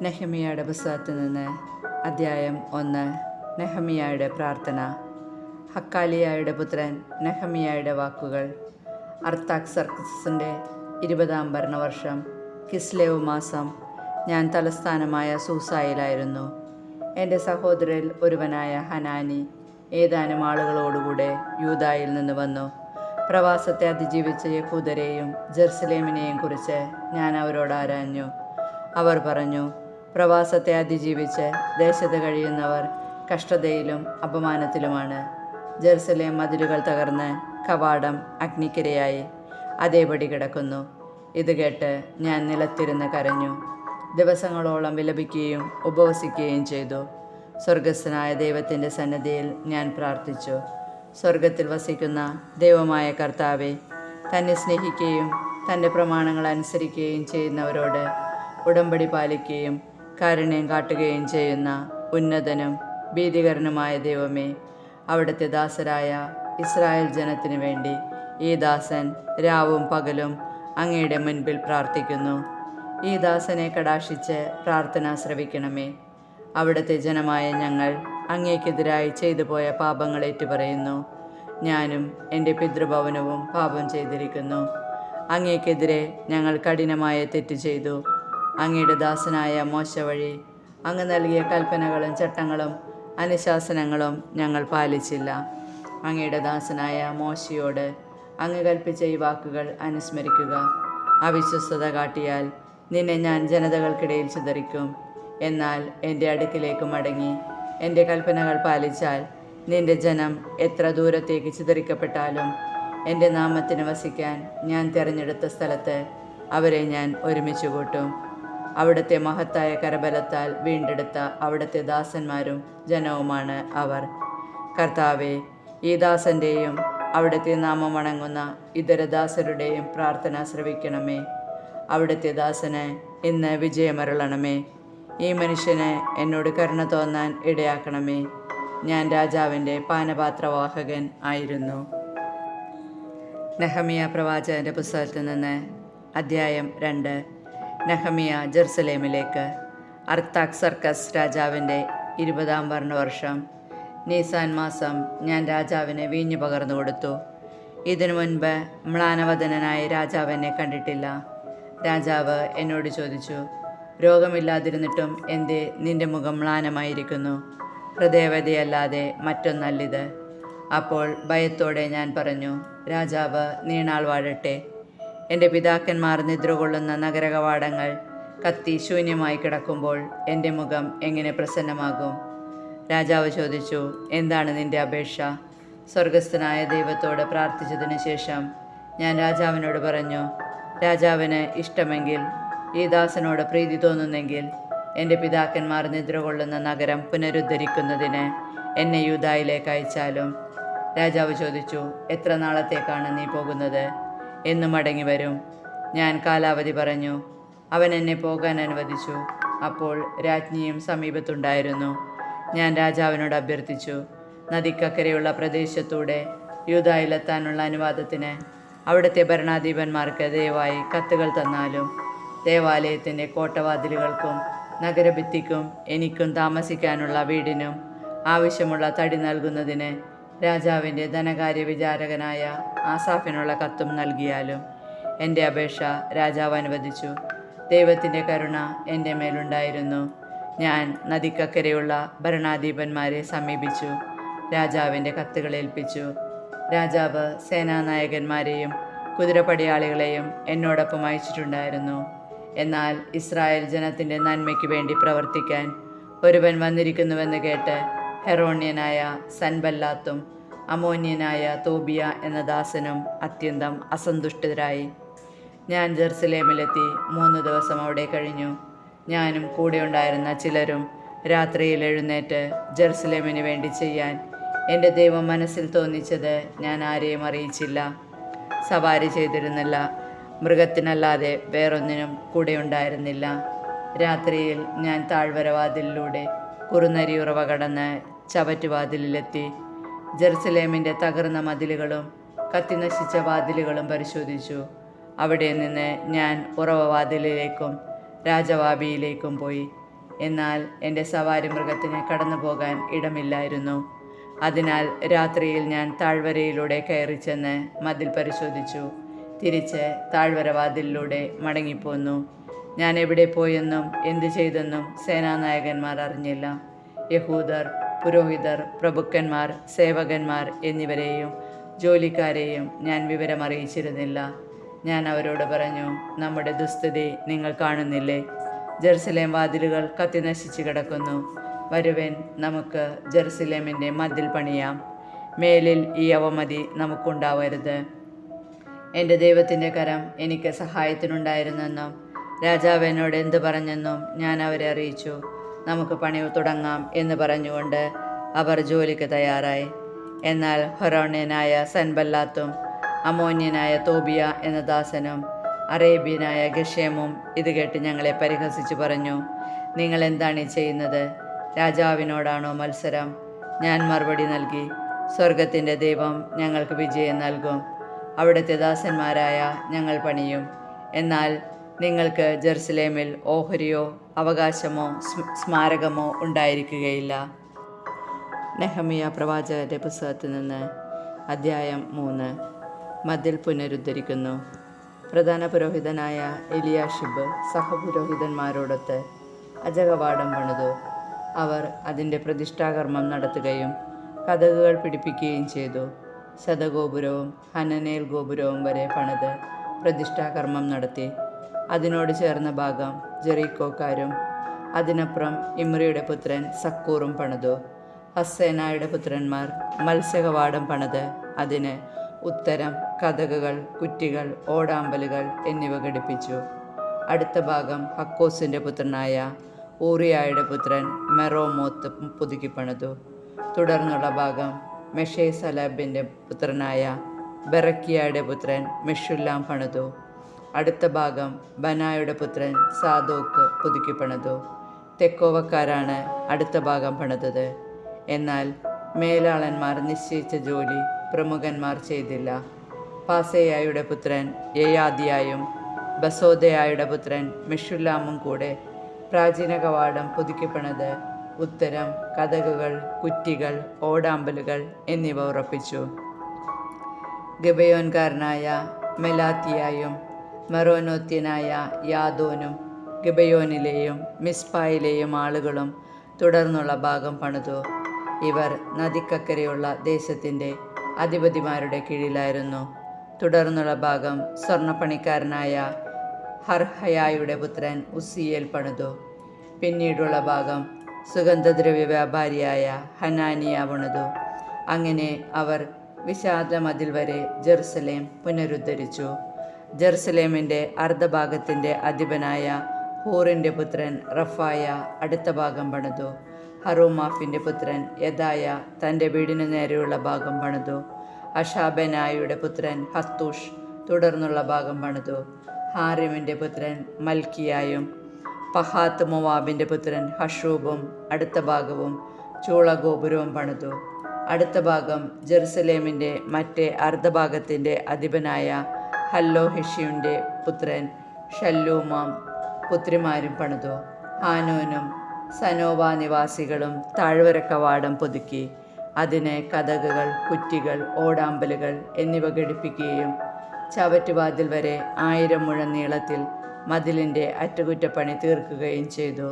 നെഹമ്യായുടെ പുസ്തകത്തിൽ നിന്ന് അദ്ധ്യായം 1. നെഹമ്യായുടെ പ്രാർത്ഥന. ഹക്കാലിയായുടെ പുത്രൻ നെഹമ്യായുടെ വാക്കുകൾ. അർത്താക്സർക്സിൻ്റെ 20-ാം ഭരണവർഷം കിസ്ലേവ് മാസം ഞാൻ തലസ്ഥാനമായ സൂസായിലായിരുന്നു. എൻ്റെ സഹോദരരിൽ ഒരുവനായ ഹനാനി ഏതാനും ആളുകളോടുകൂടെ യൂദായിൽ നിന്ന് വന്നു. പ്രവാസത്തെ അതിജീവിച്ച യഹൂദരെയും ജെറുസലേമിനെയും കുറിച്ച് ഞാൻ അവരോട് ആരാഞ്ഞു. അവർ പറഞ്ഞു, പ്രവാസത്തെ അതിജീവിച്ച് ദേശത്ത് കഴിയുന്നവർ കഷ്ടതയിലും അപമാനത്തിലുമാണ്. ജെറുസലേം മതിലുകൾ തകർന്ന് കവാടം അഗ്നിക്കിരയായി അതേപടി കിടക്കുന്നു. ഇത് കേട്ട് ഞാൻ നിലത്തിരുന്ന് കരഞ്ഞു. ദിവസങ്ങളോളം വിലപിക്കുകയും ഉപവസിക്കുകയും ചെയ്തു. സ്വർഗസ്ഥനായ ദൈവത്തിൻ്റെ സന്നിധിയിൽ ഞാൻ പ്രാർത്ഥിച്ചു. സ്വർഗത്തിൽ വസിക്കുന്ന ദൈവമായ കർത്താവെ, തന്നെ സ്നേഹിക്കുകയും തൻ്റെ പ്രമാണങ്ങൾ അനുസരിക്കുകയും ചെയ്യുന്നവരോട് ഉടമ്പടി പാലിക്കുകയും കാരുണ്യം കാട്ടുകയും ചെയ്യുന്ന ഉന്നതനും ഭീതികരനുമായ ദൈവമേ, അവിടുത്തെ ദാസരായ ഇസ്രായേൽ ജനത്തിനു വേണ്ടി ഈ ദാസൻ രാവും പകലും അങ്ങയുടെ മുൻപിൽ പ്രാർത്ഥിക്കുന്നു. ഈ ദാസനെ കടാക്ഷിച്ച് പ്രാർത്ഥന ശ്രവിക്കണമേ. അവിടുത്തെ ജനമായ ഞങ്ങൾ അങ്ങേക്കെതിരായി ചെയ്തു പോയ പാപങ്ങൾ ഏറ്റുപറയുന്നു. ഞാനും എൻ്റെ പിതൃഭവനവും പാപം ചെയ്തിരിക്കുന്നു. അങ്ങേക്കെതിരെ ഞങ്ങൾ കഠിനമായ തെറ്റ് ചെയ്തു. അങ്ങയുടെ ദാസനായ മോശ വഴി അങ്ങ് നൽകിയ കൽപ്പനകളും ചട്ടങ്ങളും അനുശാസനങ്ങളും ഞങ്ങൾ പാലിച്ചില്ല. അങ്ങയുടെ ദാസനായ മോശയോട് അങ്ങ് കൽപ്പിച്ച ഈ വാക്കുകൾ അനുസ്മരിക്കുക. അവിശ്വസ്തത കാട്ടിയാൽ നിന്നെ ഞാൻ ജനതകൾക്കിടയിൽ ചിതറിക്കും. എന്നാൽ എൻ്റെ അടുക്കിലേക്ക് മടങ്ങി എൻ്റെ കൽപ്പനകൾ പാലിച്ചാൽ നിന്റെ ജനം എത്ര ദൂരത്തേക്ക് ചിതറിക്കപ്പെട്ടാലും എൻ്റെ നാമത്തിന് വസിക്കാൻ ഞാൻ തിരഞ്ഞെടുത്ത സ്ഥലത്ത് അവരെ ഞാൻ ഒരുമിച്ച് കൂട്ടും. അവിടുത്തെ മഹത്തായ കരബലത്താൽ വീണ്ടെടുത്ത അവിടുത്തെ ദാസന്മാരും ജനവുമാണ് അവർ. കർത്താവെ, ഈ ദാസൻ്റെയും അവിടുത്തെ നാമം വണങ്ങുന്ന ഇതര ദാസരുടെയും പ്രാർത്ഥന ശ്രവിക്കണമേ. അവിടുത്തെ ദാസന് ഇന്ന് വിജയമരുളണമേ. ഈ മനുഷ്യന് എന്നോട് കരുണ തോന്നാൻ ഇടയാക്കണമേ. ഞാൻ രാജാവിൻ്റെ പാനപാത്രവാഹകൻ ആയിരുന്നു. നെഹമ്യാ പ്രവാചകൻ്റെ പുസ്തകത്തിൽ നിന്ന് അദ്ധ്യായം 2. നെഹമ്യാ ജെറുസലേമിലേക്ക്. അർത്താക്സർക്കസ് രാജാവിൻ്റെ 20-ാം ഭരണവർഷം നീസാൻ മാസം ഞാൻ രാജാവിന് വീഞ്ഞു പകർന്നു കൊടുത്തു. ഇതിനു മുൻപ് മ്ലാനവദനായ രാജാവ് എന്നെ കണ്ടിട്ടില്ല. രാജാവ് എന്നോട് ചോദിച്ചു, രോഗമില്ലാതിരുന്നിട്ടും എന്തേ നിന്റെ മുഖം മ്ലാനമായിരിക്കുന്നു? ഹൃദയവ്യതയല്ലാതെ മറ്റൊന്നല്ലിത്. അപ്പോൾ ഭയത്തോടെ ഞാൻ പറഞ്ഞു, രാജാവ് നീണാൾ വാഴട്ടെ. എൻ്റെ പിതാക്കന്മാർ നിദ്ര കൊള്ളുന്ന നഗരകവാടങ്ങൾ കത്തി ശൂന്യമായി കിടക്കുമ്പോൾ എൻ്റെ മുഖം എങ്ങനെ പ്രസന്നമാകും? രാജാവ് ചോദിച്ചു, എന്താണ് നിന്റെ അപേക്ഷ? സ്വർഗസ്ഥനായ ദൈവത്തോട് പ്രാർത്ഥിച്ചതിന് ശേഷം ഞാൻ രാജാവിനോട് പറഞ്ഞു, രാജാവിന് ഇഷ്ടമെങ്കിൽ, ഈ ദാസനോട് പ്രീതി തോന്നുന്നെങ്കിൽ എൻ്റെ പിതാക്കന്മാർ നിദ്ര കൊള്ളുന്ന നഗരം പുനരുദ്ധരിക്കുന്നതിന് എന്നെ യൂദായിലേക്ക് അയച്ചാലും. രാജാവ് ചോദിച്ചു, എത്ര നാളത്തേക്കാണ് നീ പോകുന്നത്? എന്ന് മടങ്ങി വരും. ഞാൻ കാലാവധി പറഞ്ഞു. അവൻ എന്നെ പോകാൻ അനുവദിച്ചു. അപ്പോൾ രാജ്ഞിയും സമീപത്തുണ്ടായിരുന്നു. ഞാൻ രാജാവിനോട് അഭ്യർത്ഥിച്ചു, നദിക്കക്കരെയുള്ള പ്രദേശത്തൂടെ യൂദായിലെത്താനുള്ള അനുവാദത്തിന് അവിടുത്തെ ഭരണാധിപന്മാർക്ക് ദയവായി കത്തുകൾ തന്നാലും. ദേവാലയത്തിൻ്റെ കോട്ടവാതിലുകൾക്കും നഗരഭിത്തിക്കും എനിക്കും താമസിക്കാനുള്ള വീടിനും ആവശ്യമുള്ള തടി നൽകുന്നതിന് രാജാവിൻ്റെ ധനകാര്യ വിചാരകനായ ആസാഫിനുള്ള കത്തും നൽകിയാലും. എൻ്റെ അപേക്ഷ രാജാവ് അനുവദിച്ചു. ദൈവത്തിൻ്റെ കരുണ എൻ്റെ മേലുണ്ടായിരുന്നു. ഞാൻ നദിക്കക്കരെയുള്ള ഭരണാധിപന്മാരെ സമീപിച്ചു. രാജാവിൻ്റെ കത്തുകൾ ഏൽപ്പിച്ചു. രാജാവ് സേനാനായകന്മാരെയും കുതിരപ്പടയാളികളെയും എന്നോടൊപ്പം അയച്ചിട്ടുണ്ടായിരുന്നു. എന്നാൽ ഇസ്രായേൽ ജനത്തിൻ്റെ നന്മയ്ക്ക് വേണ്ടി പ്രവർത്തിക്കാൻ ഒരുവൻ വന്നിരിക്കുന്നുവെന്ന് കേട്ട് ഹെറോണ്യനായ സൻബല്ലാത്തും അമോന്യനായ തോബിയ എന്ന ദാസനും അത്യന്തം അസന്തുഷ്ടരായി. ഞാൻ ജെറുസലേമിലെത്തി 3 ദിവസം അവിടെ കഴിഞ്ഞു. ഞാനും കൂടെ ഉണ്ടായിരുന്ന ചിലരും രാത്രിയിൽ എഴുന്നേറ്റ് ജെറുസലേമിന് വേണ്ടി ചെയ്യാൻ എൻ്റെ ദൈവം മനസ്സിൽ തോന്നിച്ചത് ഞാൻ ആരെയും അറിയിച്ചില്ല. സവാരി ചെയ്തിരുന്നില്ല. മൃഗത്തിനല്ലാതെ വേറൊന്നിനും കൂടെ ഉണ്ടായിരുന്നില്ല. രാത്രിയിൽ ഞാൻ താഴ്വരവാതിലിലൂടെ കുറുനരിയുറവ കടന്ന് ചവറ്റുവാതിലിലെത്തി. ജെറുസലേമിൻ്റെ തകർന്ന മതിലുകളും കത്തിനശിച്ച വാതിലുകളും പരിശോധിച്ചു. അവിടെ നിന്ന് ഞാൻ ഉറവവാതിലിലേക്കും രാജവാബിയിലേക്കും പോയി. എന്നാൽ എൻ്റെ സവാരി മൃഗത്തിന് കടന്നു പോകാൻ ഇടമില്ലായിരുന്നു. അതിനാൽ രാത്രിയിൽ ഞാൻ താഴ്വരയിലൂടെ കയറി ചെന്ന് മതിൽ പരിശോധിച്ചു. തിരിച്ച് താഴ്വര വാതിലിലൂടെ മടങ്ങിപ്പോന്നു. ഞാൻ എവിടെ പോയെന്നും എന്തു ചെയ്തെന്നും സേനാനായകന്മാർ അറിഞ്ഞില്ല. യഹൂദർ, പുരോഹിതർ, പ്രഭുക്കന്മാർ, സേവകന്മാർ എന്നിവരെയും ജോലിക്കാരെയും ഞാൻ വിവരമറിയിച്ചിരുന്നില്ല. ഞാൻ അവരോട് പറഞ്ഞു, നമ്മുടെ ദുസ്ഥിതി നിങ്ങൾ കാണുന്നില്ലേ? ജെറുസലേം വാതിലുകൾ കത്തിനശിച്ച് കിടക്കുന്നു. വരുവൻ, നമുക്ക് ജെറുസലേമിൻ്റെ മതിൽ പണിയാം. മേലിൽ ഈ അവമതി നമുക്കുണ്ടാവരുത്. എൻ്റെ ദൈവത്തിൻ്റെ കരം എനിക്ക് സഹായത്തിനുണ്ടായിരുന്നെന്നും രാജാവ് എന്നോട് എന്ത് പറഞ്ഞെന്നും ഞാൻ അവരെ അറിയിച്ചു. നമുക്ക് പണി തുടങ്ങാം എന്ന് പറഞ്ഞുകൊണ്ട് അവർ ജോലിക്ക് തയ്യാറായി. എന്നാൽ ഹൊറോണ്യനായ സൻബല്ലാത്തും അമോന്യനായ തോബിയ എന്ന ദാസനും അറേബ്യനായ ഗഷേമും ഇത് കേട്ട് ഞങ്ങളെ പരിഹസിച്ചു പറഞ്ഞു, നിങ്ങൾ എന്താണ് ഈ ചെയ്യുന്നത്? രാജാവിനോടാണോ മത്സരം? ഞാൻ മറുപടി നൽകി, സ്വർഗത്തിൻ്റെ ദൈവം ഞങ്ങൾക്ക് വിജയം നൽകും. അവിടുത്തെ ദാസന്മാരായ ഞങ്ങൾ പണിയും. എന്നാൽ നിങ്ങൾക്ക് ജെറുസലേമിൽ ഓഹരിയോ അവകാശമോ സ്മാരകമോ ഉണ്ടായിരിക്കുകയില്ല. നെഹമ്യാ പ്രവാചകന്റെ പുസ്തകത്തിൽ നിന്ന് അദ്ധ്യായം 3. മതിൽ പുനരുദ്ധരിക്കുന്നു. പ്രധാന പുരോഹിതനായ എലിയാഷിബ് സഹപുരോഹിതന്മാരോടൊത്ത് അജകവാടം പണിതു. അവർ അതിൻ്റെ പ്രതിഷ്ഠാകർമ്മം നടത്തുകയും കതകുകൾ പിടിപ്പിക്കുകയും ചെയ്തു. ശതഗോപുരവും ഹനനേൽ ഗോപുരവും വരെ പണിത് പ്രതിഷ്ഠാകർമ്മം നടത്തി. അതിനോട് ചേർന്ന ഭാഗം ജെറീക്കോക്കാരും അതിനപ്പുറം ഇമ്രിയുടെ പുത്രൻ സക്കൂറും പണിതു. ഹസ്സേനായുടെ പുത്രന്മാർ മത്സ്യകവാടം പണിത് അതിന് ഉത്തരം, കതകുകൾ, കുറ്റികൾ, ഓടാമ്പലുകൾ എന്നിവ ഘടിപ്പിച്ചു. അടുത്ത ഭാഗം ഹക്കോസിൻ്റെ പുത്രനായ ഊറിയായുടെ പുത്രൻ മെറോമോത്ത് പുതുക്കി പണിതു. തുടർന്നുള്ള ഭാഗം മെഷേസലബിൻ്റെ പുത്രനായ ബെറക്കിയയുടെ പുത്രൻ മെഷുല്ലാം പണിതു. അടുത്ത ഭാഗം ബനായുടെ പുത്രൻ സാദോക്ക് പുതുക്കി പണിതു. തെക്കോവക്കാരാണ് അടുത്ത ഭാഗം പണിതത്. എന്നാൽ മേലാളന്മാർ നിശ്ചയിച്ച ജോലി പ്രമുഖന്മാർ ചെയ്തില്ല. പാസേയായുടെ പുത്രൻ യയാദിയായും ബസോദയായുടെ പുത്രൻ മെഷുല്ലാമും കൂടെ പ്രാചീന കവാടം പുതുക്കിപ്പണിത് ഉത്തരം, കതകുകൾ, കുറ്റികൾ, ഓടാമ്പലുകൾ എന്നിവ ഉറപ്പിച്ചു. ഗിബയോൻകാരനായ മെലാത്തിയായും മെറോനോത്യനായ യാദോനും ഗിബയോനിലെയും മിസ്പായിലെയും ആളുകളും തുടർന്നുള്ള ഭാഗം പണിതു. ഇവർ നദിക്കക്കരെയുള്ള ദേശത്തിൻ്റെ അധിപതിമാരുടെ കീഴിലായിരുന്നു. തുടർന്നുള്ള ഭാഗം സ്വർണ്ണപ്പണിക്കാരനായ ഹർഹയായുടെ പുത്രൻ ഉസ്സിയേൽ പണിതു. പിന്നീടുള്ള ഭാഗം സുഗന്ധദ്രവ്യ വ്യാപാരിയായ ഹനാനിയ പണിതു. അങ്ങനെ അവർ വിശാല മതിൽ വരെ ജെറുസലേം പുനരുദ്ധരിച്ചു. ജെറുസലേമിൻ്റെ അർദ്ധഭാഗത്തിൻ്റെ അധിപനായ ഹൂറിൻ്റെ പുത്രൻ റഫായ അടുത്ത ഭാഗം പണിതു. ഹറൂമാഫിൻ്റെ പുത്രൻ യദായ തൻ്റെ വീടിനു നേരെയുള്ള ഭാഗം പണിതു. അഷാബനായുടെ പുത്രൻ ഹത്തൂഷ് തുടർന്നുള്ള ഭാഗം പണിതു. ഹാരിമിൻ്റെ പുത്രൻ മൽക്കിയായും പഹാത്ത് മോവാബിൻ്റെ പുത്രൻ ഹഷൂബും അടുത്ത ഭാഗവും ചൂളഗോപുരവും പണിതു. അടുത്ത ഭാഗം ജെറുസലേമിൻ്റെ മറ്റേ അർദ്ധഭാഗത്തിൻ്റെ അധിപനായ ഹല്ലോഹിഷിയുടെ പുത്രൻ ഷല്ലൂമാം പുത്രിമാരും പണിതു. ഹാനോനും സനോവ നിവാസികളും താഴ്വര കവാടം പുതുക്കി അതിന് കതകുകൾ, കുറ്റികൾ, ഓടാമ്പലുകൾ എന്നിവ ഘടിപ്പിക്കുകയും ചവറ്റുവാതിൽ വരെ 1000 മുഴം നീളത്തിൽ മതിലിൻ്റെ അറ്റകുറ്റപ്പണി തീർക്കുകയും ചെയ്തു.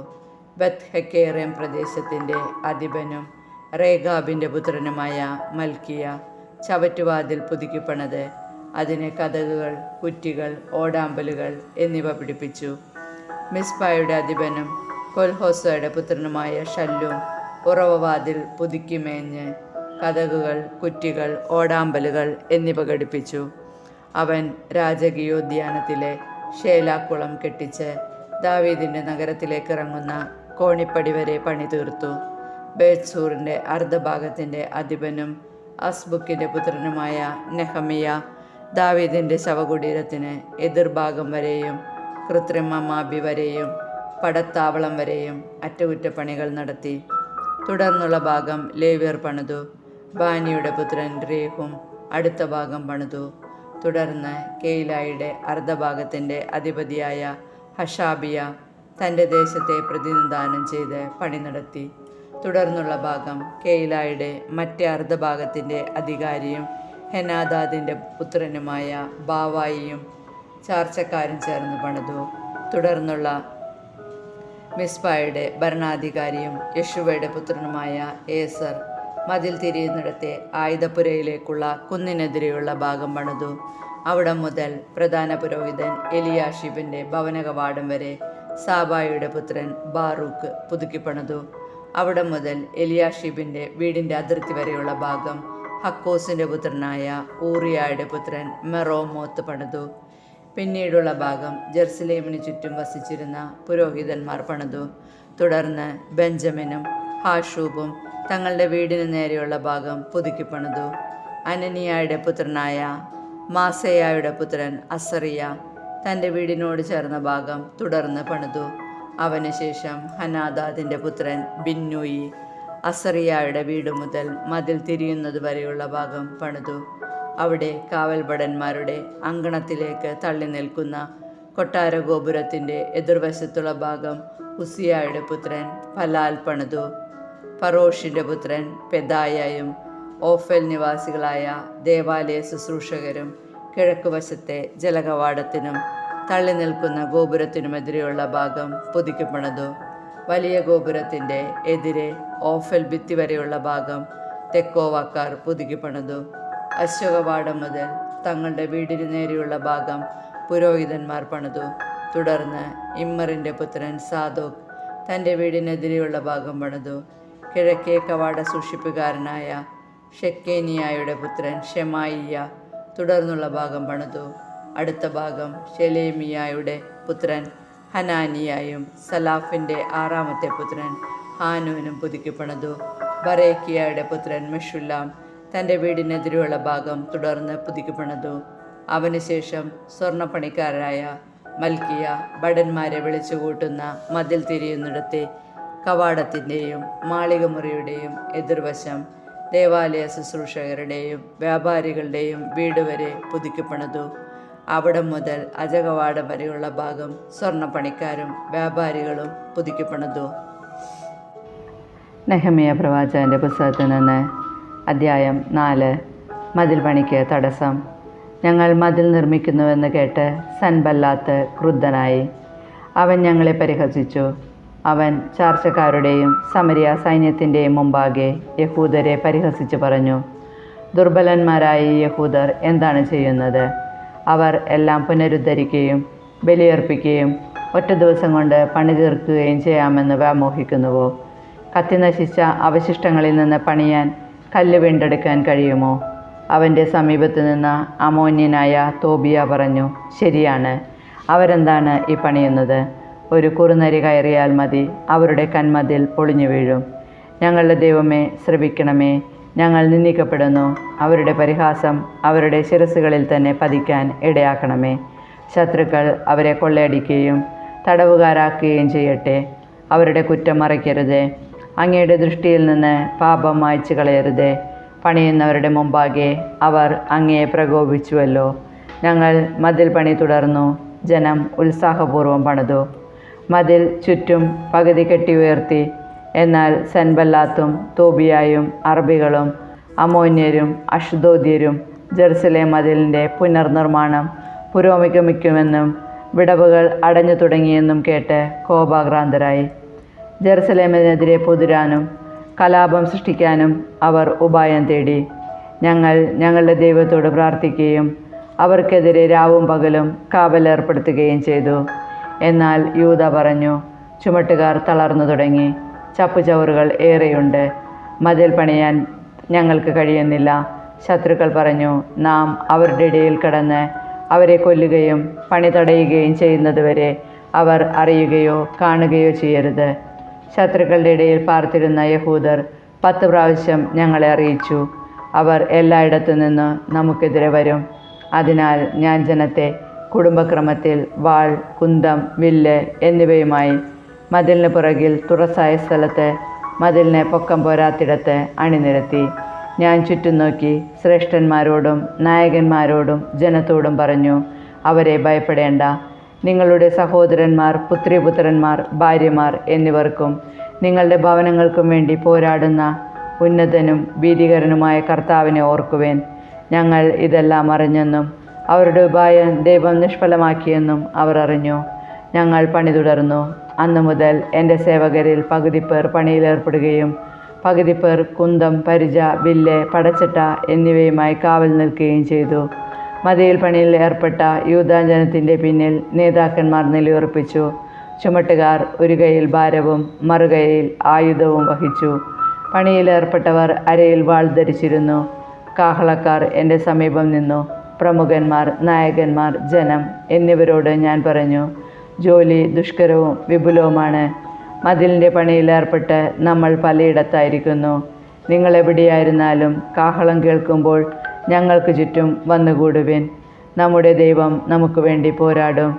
ബത്ത് ഹെക്കേറേം പ്രദേശത്തിൻ്റെ അധിപനും റേഗാബിൻ്റെ പുത്രനുമായ മൽക്കിയ ചവറ്റുവാതിൽ പുതുക്കിപ്പണത് അതിന് കതകുകൾ, കുറ്റികൾ, ഓടാമ്പലുകൾ എന്നിവ പിടിപ്പിച്ചു. മിസ്പായുടെ അധിപനും കൊൽഹോസയുടെ പുത്രനുമായ ഷല്ലൂം ഉറവവാതിൽ പുതുക്കി മേഞ്ഞ് കതകുകൾ, കുറ്റികൾ, ഓടാമ്പലുകൾ എന്നിവ ഘടിപ്പിച്ചു. അവൻ രാജകീയോദ്യാനത്തിലെ ഷേലാക്കുളം കെട്ടിച്ച് ദാവീദിൻ്റെ നഗരത്തിലേക്ക് ഇറങ്ങുന്ന കോണിപ്പടി വരെ പണി തീർത്തു. ബേത്സൂറിൻ്റെ അർദ്ധഭാഗത്തിൻ്റെ അധിപനും അസ്ബുക്കിൻ്റെ പുത്രനുമായ നെഹമിയ ദാവീദിൻ്റെ ശവകുടീരത്തിന് എതിർഭാഗം വരെയും കൃത്രിമമാബി വരെയും പടത്താവളം വരെയും അറ്റകുറ്റപ്പണികൾ നടത്തി. തുടർന്നുള്ള ഭാഗം ലേവ്യർ പണിതു. ബാനിയുടെ പുത്രൻ രേഹും അടുത്ത ഭാഗം പണിതു. തുടർന്ന് കെയിലായുടെ അർദ്ധഭാഗത്തിൻ്റെ അധിപതിയായ ഹഷാബിയ തൻ്റെ ദേശത്തെ പ്രതിനിധാനം ചെയ്ത് പണി നടത്തി. തുടർന്നുള്ള ഭാഗം കെയിലായുടെ മറ്റേ അർദ്ധഭാഗത്തിൻ്റെ അധികാരിയും ഹെനാദാദിൻ്റെ പുത്രനുമായ ബാവായിയും ചാർച്ചക്കാരും ചേർന്ന് പണിതു. തുടർന്നുള്ള മിസ്പായുടെ ഭരണാധികാരിയും യശുവയുടെ പുത്രനുമായ ഏസർ മതിൽ തിരിയുന്നിടത്തെ ആയുധപ്പുരയിലേക്കുള്ള കുന്നിനെതിരെയുള്ള ഭാഗം പണിതു. അവിടം മുതൽ പ്രധാന പുരോഹിതൻ എലിയാഷിബിൻ്റെ ഭവനകവാടം വരെ സാബായിയുടെ പുത്രൻ ബാറൂക്ക് പുതുക്കിപ്പണിതു. അവിടം മുതൽ എലിയാഷിബിൻ്റെ വീടിൻ്റെ അതിർത്തി വരെയുള്ള ഭാഗം ഹക്കോസിൻ്റെ പുത്രനായ ഊറിയായുടെ പുത്രൻ മെറോമോത്ത് പണിതു. പിന്നീടുള്ള ഭാഗം ജെറുസലേമിന് ചുറ്റും വസിച്ചിരുന്ന പുരോഹിതന്മാർ പണിതു. തുടർന്ന് ബെഞ്ചമിനും ഹാഷൂബും തങ്ങളുടെ വീടിന് നേരെയുള്ള ഭാഗം പുതുക്കിപ്പണിതു. അനനിയായുടെ പുത്രനായ മാസേയായുടെ പുത്രൻ അസറിയ തൻ്റെ വീടിനോട് ചേർന്ന ഭാഗം തുടർന്ന് പണിതു. അവനുശേഷം ഹനാദാദിൻ്റെ പുത്രൻ ബിന്നൂയി അസറിയായുടെ വീട് മുതൽ മതിൽ തിരിയുന്നത് വരെയുള്ള ഭാഗം പണിതു. അവിടെ കാവൽഭടന്മാരുടെ അങ്കണത്തിലേക്ക് തള്ളി നിൽക്കുന്ന കൊട്ടാര ഗോപുരത്തിൻ്റെ എതിർവശത്തുള്ള ഭാഗം ഉസിയായുടെ പുത്രൻ പലാൽ പണിതു. ഫറോഷിൻ്റെ പുത്രൻ പെദായയും ഓഫേൽ നിവാസികളായ ദേവാലയ ശുശ്രൂഷകരും കിഴക്കുവശത്തെ ജലകവാടത്തിനും തള്ളി നിൽക്കുന്ന ഗോപുരത്തിനുമെതിരെയുള്ള ഭാഗം പുതുക്കിപ്പണിതു. വലിയ ഗോപുരത്തിൻ്റെ എതിരെ ഓഫൽ ഭിത്തി വരെയുള്ള ഭാഗം തെക്കോവാക്കാർ പുതുക്കിപ്പണിതു. അശ്വകവാടം മുതൽ തങ്ങളുടെ വീടിന് നേരെയുള്ള ഭാഗം പുരോഹിതന്മാർ പണിതു. തുടർന്ന് ഇമ്മറിൻ്റെ പുത്രൻ സാദോക്ക് തൻ്റെ വീടിനെതിരെയുള്ള ഭാഗം പണിതു. കിഴക്കേ കവാട സൂക്ഷിപ്പുകാരനായ ഷെക്കേനിയായുടെ പുത്രൻ ഷെമായിയ തുടർന്നുള്ള ഭാഗം പണിതു. അടുത്ത ഭാഗം ഷെലേമിയായുടെ പുത്രൻ ഹനാനിയായും സലാഫിൻ്റെ 6ാമത്തെ പുത്രൻ ഹാനൂനും പുതുക്കി പണിതു. ബറേക്കിയയുടെ പുത്രൻ മെഷുല്ലാം തൻ്റെ വീടിനെതിരെയുള്ള ഭാഗം തുടർന്ന് പുതുക്കി പണിതു. അവനുശേഷം സ്വർണ്ണപ്പണിക്കാരായ മൽക്കിയ ഭടന്മാരെ വിളിച്ചുകൂട്ടുന്ന മതിൽ തിരിയുന്നിടത്തെ കവാടത്തിൻ്റെയും മാളികമുറിയുടെയും എതിർവശം ദേവാലയ ശുശ്രൂഷകരുടെയും വ്യാപാരികളുടെയും വീട് വരെ പുതുക്കിപ്പണിതു. അവിടം മുതൽ അജകവാടം വരെയുള്ള ഭാഗം സ്വർണ്ണപ്പണിക്കാരും വ്യാപാരികളും പുതുക്കിപ്പണിതു. നെഹമ്യാ പ്രവാചകൻ്റെ പുസ്തകത്തിൽ നിന്ന് അധ്യായം 4. മതിൽ പണിക്ക് തടസ്സം. ഞങ്ങൾ മതിൽ നിർമ്മിക്കുന്നുവെന്ന് കേട്ട് സൻബല്ലാത്ത് ക്രുദ്ധനായി. അവൻ ഞങ്ങളെ പരിഹസിച്ചു. അവൻ ചാർച്ചക്കാരുടെയും സമരിയ സൈന്യത്തിൻ്റെയും മുമ്പാകെ യഹൂദരെ പരിഹസിച്ച് പറഞ്ഞു, ദുർബലന്മാരായ യഹൂദർ എന്താണ് ചെയ്യുന്നത്? അവർ എല്ലാം പുനരുദ്ധരിക്കുകയും ബലിയർപ്പിക്കുകയും ഒറ്റ ദിവസം കൊണ്ട് പണി തീർക്കുകയും ചെയ്യാമെന്ന് വ്യാമോഹിക്കുന്നുവോ? കത്തി നശിച്ച അവശിഷ്ടങ്ങളിൽ നിന്ന് പണിയാൻ കല്ല് വീണ്ടെടുക്കാൻ കഴിയുമോ? അവൻ്റെ സമീപത്ത് നിന്ന് അമോന്യനായ തോബിയ പറഞ്ഞു, ശരിയാണ്, അവരെന്താണ് ഈ പണിയുന്നത്? ഒരു കുറുനരി കയറിയാൽ മതി, അവരുടെ കന്മതിൽ പൊളിഞ്ഞു വീഴും. ഞങ്ങളുടെ ദൈവമേ, ശ്രവിക്കണമേ, ഞങ്ങൾ നിന്ദിക്കപ്പെടുന്നു. അവരുടെ പരിഹാസം അവരുടെ ശിരസ്സുകളിൽ തന്നെ പതിക്കാൻ ഇടയാക്കണമേ. ശത്രുക്കൾ അവരെ കൊള്ളയടിക്കുകയും തടവുകാരാക്കുകയും ചെയ്യട്ടെ. അവരുടെ കുറ്റം മറയ്ക്കരുതേ. അങ്ങയുടെ ദൃഷ്ടിയിൽ നിന്ന് പാപം മായ്ച്ചു കളയരുതേ. പണിയുന്നവരുടെ മുമ്പാകെ അവർ അങ്ങയെ പ്രകോപിച്ചുവല്ലോ. ഞങ്ങൾ മതിൽ പണി തുടർന്നു. ജനം ഉത്സാഹപൂർവ്വം പണിതു. മതിൽ ചുറ്റും പകുതി കെട്ടി ഉയർത്തി. എന്നാൽ സൻബല്ലാത്തും തോബിയായും അറബികളും അമോന്യരും അഷ്ദോദ്യരും ജെറുസലേം മതിലിൻ്റെ പുനർനിർമ്മാണം പുരോഗമിക്കുമെന്നും വിടവുകൾ അടഞ്ഞു തുടങ്ങിയെന്നും കേട്ട് കോപാക്രാന്തരായി. ജെറുസലേമിനെതിരെ പൊതിരാനും കലാപം സൃഷ്ടിക്കാനും അവർ ഉപായം തേടി. ഞങ്ങൾ ഞങ്ങളുടെ ദൈവത്തോട് പ്രാർത്ഥിക്കുകയും അവർക്കെതിരെ രാവും പകലും കാവലേർപ്പെടുത്തുകയും ചെയ്തു. എന്നാൽ യൂദ പറഞ്ഞു, ചുമട്ടുകാർ തളർന്നു തുടങ്ങി. ചപ്പുചവറുകൾ ഏറെയുണ്ട്. മതിൽ പണിയാൻ ഞങ്ങൾക്ക് കഴിയുന്നില്ല. ശത്രുക്കൾ പറഞ്ഞു, നാം അവരുടെ ഇടയിൽ കടന്ന് അവരെ കൊല്ലുകയും പണി തടയുകയും ചെയ്യുന്നതുവരെ അവർ അറിയുകയോ കാണുകയോ ചെയ്യരുത്. ശത്രുക്കളുടെ ഇടയിൽ പാർത്തിരുന്ന യഹൂദർ 10 പ്രാവശ്യം ഞങ്ങളെ അറിയിച്ചു, അവർ എല്ലായിടത്തു നിന്ന് നമുക്കെതിരെ വരും. അതിനാൽ ഞാൻ ജനത്തെ കുടുംബക്രമത്തിൽ വാൾ, കുന്തം, വില്ല് എന്നിവയുമായി മതിലിന് പുറകിൽ തുറസായ സ്ഥലത്ത് മതിലിന് പൊക്കം പോരാത്തിടത്ത് അണിനിരത്തി. ഞാൻ ചുറ്റും നോക്കി ശ്രേഷ്ഠന്മാരോടും നായകന്മാരോടും ജനത്തോടും പറഞ്ഞു, അവരെ ഭയപ്പെടേണ്ട. നിങ്ങളുടെ സഹോദരന്മാർ, പുത്രിപുത്രന്മാർ, ഭാര്യമാർ എന്നിവർക്കും നിങ്ങളുടെ ഭവനങ്ങൾക്കും വേണ്ടി പോരാടുന്ന ഉന്നതനും ഭീതികരനുമായ കർത്താവിനെ ഓർക്കുവേൻ. ഞങ്ങൾ ഇതെല്ലാം അറിഞ്ഞെന്നും അവരുടെ ഉപായം ദൈവം നിഷ്ഫലമാക്കിയെന്നും അവർ അറിഞ്ഞു. ഞങ്ങൾ പണി തുടർന്നു. അന്നു മുതൽ എൻ്റെ സേവകരിൽ പകുതി പേർ പണിയിലേർപ്പെടുകയും പകുതി പേർ കുന്തം, പരിച, വില്ല്, പടച്ചട്ട എന്നിവയുമായി കാവൽ നിൽക്കുകയും ചെയ്തു. മതിൽ പണിയിൽ ഏർപ്പെട്ട യൂദാജനത്തിൻ്റെ പിന്നിൽ നേതാക്കന്മാർ നിലയുറപ്പിച്ചു. ചുമട്ടുകാർ ഒരു കൈയിൽ ഭാരവും മറുകൈയിൽ ആയുധവും വഹിച്ചു. പണിയിലേർപ്പെട്ടവർ അരയിൽ വാൾ ധരിച്ചിരുന്നു. കാഹളക്കാർ എൻ്റെ സമീപം നിന്നു. പ്രമുഖന്മാർ, നായകന്മാർ, ജനം എന്നിവരോട് ഞാൻ പറഞ്ഞു, ജോലി ദുഷ്കരവും വിപുലവുമാണ്. മതിലിൻ്റെ പണിയിലേർപ്പെട്ട് നമ്മൾ പലയിടത്തായിരിക്കുന്നു. നിങ്ങളെവിടെയായിരുന്നാലും കാഹളം കേൾക്കുമ്പോൾ ഞങ്ങൾക്ക് ചുറ്റും വന്നുകൂടുവിൻ. നമ്മുടെ ദൈവം നമുക്ക് വേണ്ടി പോരാടും.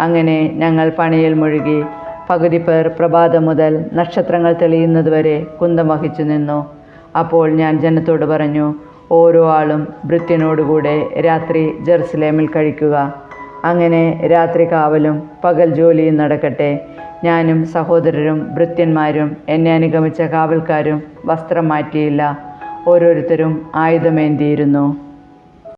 അങ്ങനെ ഞങ്ങൾ പണിയിൽ മുഴുകി. പകുതി പേർ പ്രഭാതം മുതൽ നക്ഷത്രങ്ങൾ തെളിയുന്നതുവരെ കുന്തം വഹിച്ചു നിന്നു. അപ്പോൾ ഞാൻ ജനത്തോട് പറഞ്ഞു, ഓരോ ആളും ഭൃത്യനോടുകൂടെ രാത്രി ജെറുസലേമിൽ കഴിക്കുക. അങ്ങനെ രാത്രി കാവലും പകൽ ജോലിയും നടക്കട്ടെ. ഞാനും സഹോദരരും ഭൃത്യന്മാരും എന്നെ അനുഗമിച്ച കാവൽക്കാരും വസ്ത്രം മാറ്റിയില്ല. ഓരോരുത്തരും ആയുധമേന്തിയിരുന്നു.